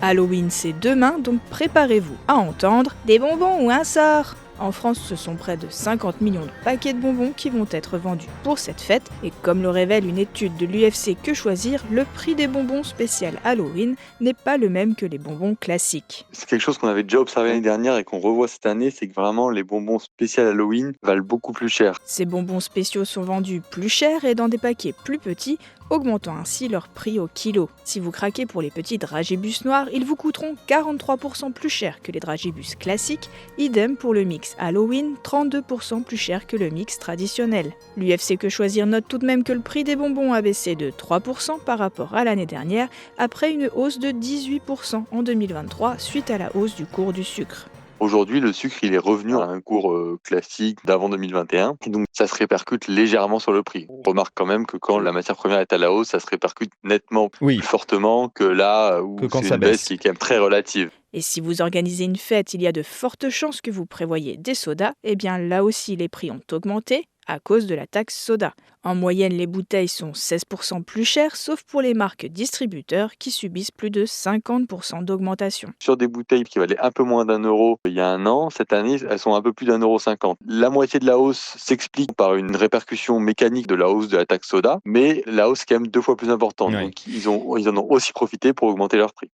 Halloween, c'est demain, donc préparez-vous à entendre des bonbons ou un sort. En France, ce sont près de 50 millions de paquets de bonbons qui vont être vendus pour cette fête. Et comme le révèle une étude de l'UFC Que Choisir, le prix des bonbons spécial Halloween n'est pas le même que les bonbons classiques. C'est quelque chose qu'on avait déjà observé l'année dernière et qu'on revoit cette année, c'est que vraiment les bonbons spéciaux Halloween valent beaucoup plus cher. Ces bonbons spéciaux sont vendus plus cher et dans des paquets plus petits, augmentant ainsi leur prix au kilo. Si vous craquez pour les petits dragibus noirs, ils vous coûteront 43% plus cher que les dragibus classiques, idem pour le mix Halloween, 32% plus cher que le mix traditionnel. L'UFC Que Choisir note tout de même que le prix des bonbons a baissé de 3% par rapport à l'année dernière, après une hausse de 18% en 2023 suite à la hausse du cours du sucre. Aujourd'hui, le sucre, il est revenu à un cours classique d'avant 2021, et donc ça se répercute légèrement sur le prix. On remarque quand même que quand la matière première est à la hausse, ça se répercute nettement plus fortement que là où Que quand c'est ça une baisse baisse. qui est quand même très relative. Et si vous organisez une fête, il y a de fortes chances que vous prévoyez des sodas, et bien là aussi les prix ont augmenté à cause de la taxe soda. En moyenne, les bouteilles sont 16% plus chères, sauf pour les marques distributeurs qui subissent plus de 50% d'augmentation. Sur des bouteilles qui valaient un peu moins d'1 € il y a un an, cette année, elles sont un peu plus d'1,50 €. La moitié de la hausse s'explique par une répercussion mécanique de la hausse de la taxe soda, mais la hausse est quand même 2 fois plus importante. Ouais. Donc ils en ont aussi profité pour augmenter leur prix.